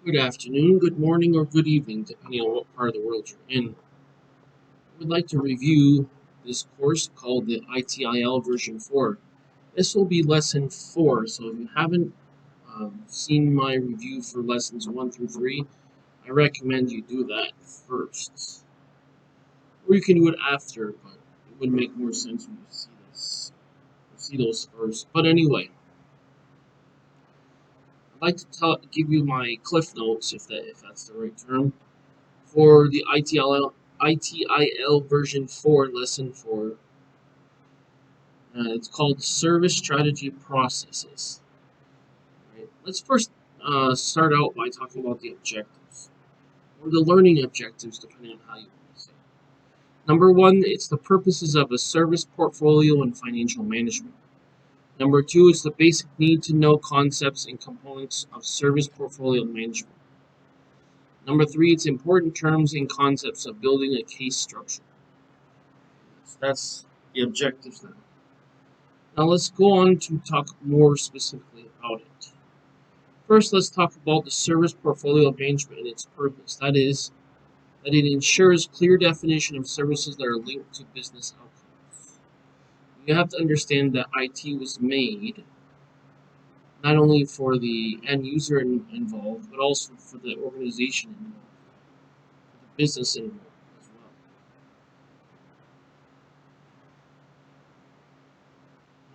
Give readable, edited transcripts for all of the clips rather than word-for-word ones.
Good afternoon, good morning, or good evening, depending on what part of the world you're in. I would like to review this course called the ITIL version 4. This will be lesson 4, so if you haven't seen my review for lessons 1 through 3, I recommend you do that first. Or you can do it after, but it would make more sense when you see this. See those first. But anyway, I'd like to give you my cliff notes, if that's the right term, for the ITIL version 4, lesson 4. It's called Service Strategy Processes. Right. Let's first start out by talking about the objectives, or the learning objectives, depending on how you want to say it. Number 1, it's the purposes of a service portfolio and financial management. Number 2, it's the basic need to know concepts and components of service portfolio management. Number 3, it's important terms and concepts of building a case structure. So that's the objectives now. Now let's go on to talk more specifically about it. First, let's talk about the service portfolio management and its purpose. That is, that it ensures clear definition of services that are linked to business outcomes. You have to understand that IT was made not only for the end user involved, but also for the organization involved, for the business involved as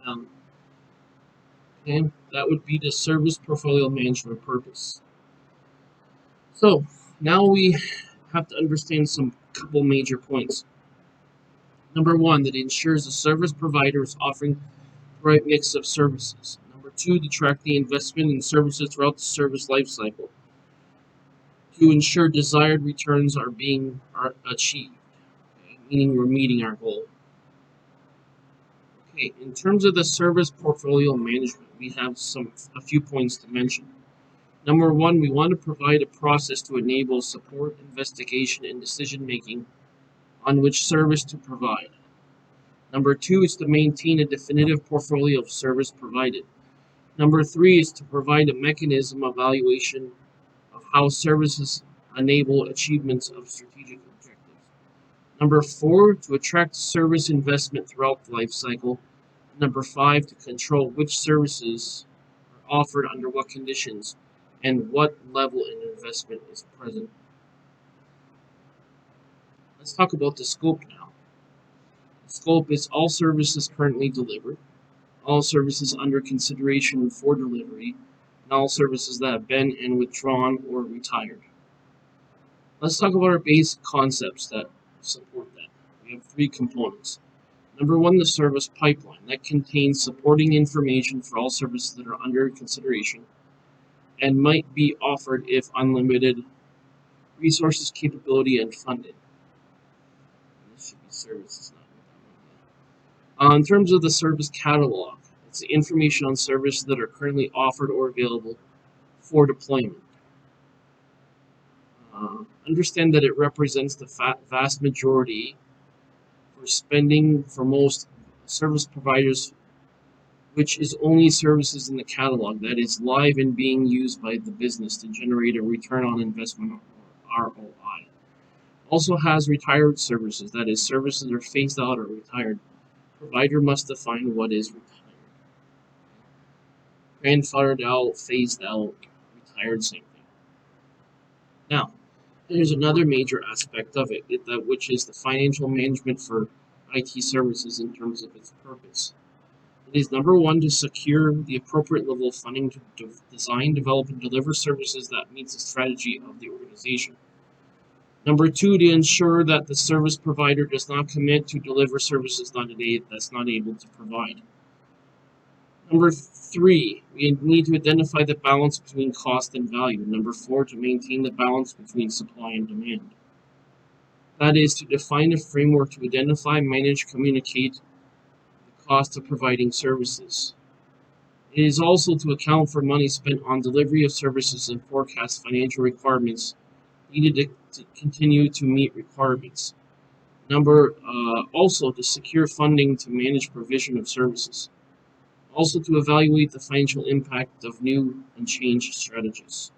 well. And that would be the service portfolio management purpose. So now we have to understand some couple major points. Number 1, that it ensures the service provider is offering the right mix of services. Number 2, to track the investment in services throughout the service lifecycle to ensure desired returns are achieved, meaning we're meeting our goal. Okay, in terms of the service portfolio management, we have a few points to mention. Number 1, we want to provide a process to enable support, investigation, and decision-making on which service to provide. Number 2 is to maintain a definitive portfolio of service provided. Number 3 is to provide a mechanism of evaluation of how services enable achievements of strategic objectives. Number 4, to attract service investment throughout the life cycle. Number 5, to control which services are offered under what conditions and what level of investment is present. Let's talk about the scope now. The scope is all services currently delivered, all services under consideration for delivery, and all services that have been and withdrawn or retired. Let's talk about our basic concepts that support that. We have 3 components. Number 1, the service pipeline. That contains supporting information for all services that are under consideration and might be offered if unlimited resources, capability, and funding. This should be services, not in terms of the service catalog, it's the information on services that are currently offered or available for deployment. Understand that it represents the vast majority for spending for most service providers, which is only services in the catalog that is live and being used by the business to generate a return on investment or ROI. Also has retired services, that is, services that are phased out or retired. Provider must define what is retired. Grandfathered out, phased out, retired, same thing. Now, there's another major aspect of it, which is the financial management for IT services in terms of its purpose. It is number 1, to secure the appropriate level of funding to design, develop, and deliver services that meets the strategy of the organization. Number 2, to ensure that the service provider does not commit to deliver services that's not able to provide. Number 3, we need to identify the balance between cost and value. Number 4, to maintain the balance between supply and demand. That is, to define a framework to identify, manage, communicate the cost of providing services. It is also to account for money spent on delivery of services and forecast financial requirements needed to continue to meet requirements. Also to secure funding to manage provision of services. Also to evaluate the financial impact of new and changed strategies.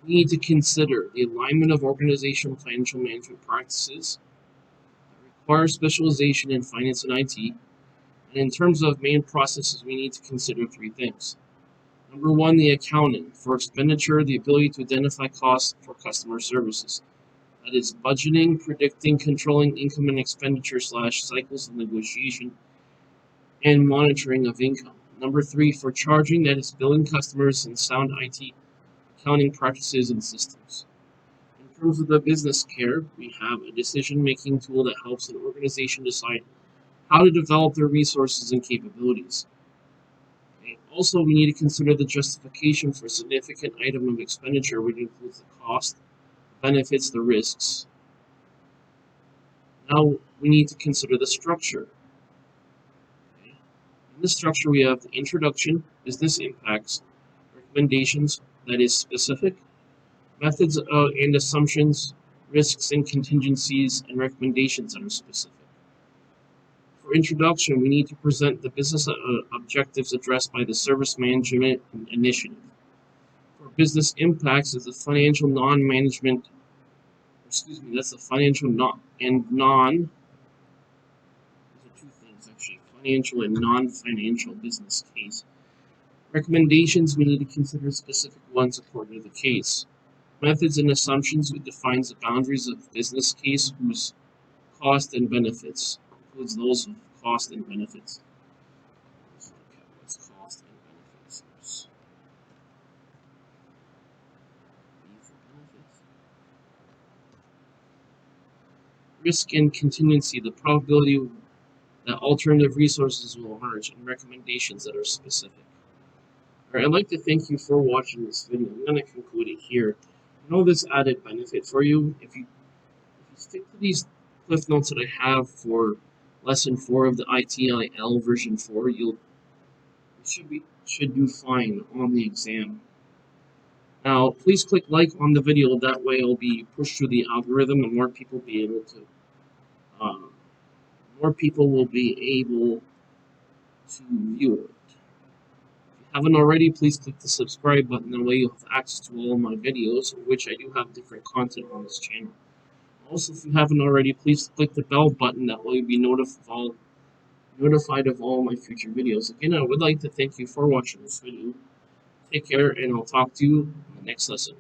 We need to consider the alignment of organizational financial management practices that require specialization in finance and IT. And in terms of main processes, we need to consider three things. Number one, the accounting. For expenditure, the ability to identify costs for customer services. That is budgeting, predicting, controlling income and expenditure / cycles of negotiation, and monitoring of income. Number three, for charging, that is billing customers and sound IT accounting practices and systems. In terms of the business care, we have a decision-making tool that helps an organization decide how to develop their resources and capabilities. And also, we need to consider the justification for a significant item of expenditure, which includes the cost, benefits, the risks. Now, we need to consider the structure. In this structure, we have the introduction, business impacts, recommendations, that is specific, methods and assumptions, risks and contingencies, and recommendations that are specific. For introduction, we need to present the business objectives addressed by the service management initiative. For business impacts, is the financial non-management, that's the financial non and non. These are two things actually: financial and non-financial business case. Recommendations, we need to consider specific ones according to the case. Methods and assumptions, it defines the boundaries of business case whose cost and benefits, includes those of cost and benefits. Let's look at what's cost and benefits. Risk and contingency, the probability that alternative resources will emerge, and recommendations that are specific. Alright, I'd like to thank you for watching this video. I'm going to conclude it here. I know this added benefit for you. If you stick to these cliff notes that I have for lesson 4 of the ITIL version 4, you should do fine on the exam. Now, please click like on the video. That way, it'll be pushed through the algorithm, and more people will be able to view it. If you haven't already, please click the subscribe button. That way, you'll have access to all of my videos, which I do have different content on this channel. Also, if you haven't already, please click the bell button. That way, you'll be notified of all my future videos. Again, I would like to thank you for watching this video. Take care, and I'll talk to you in the next lesson.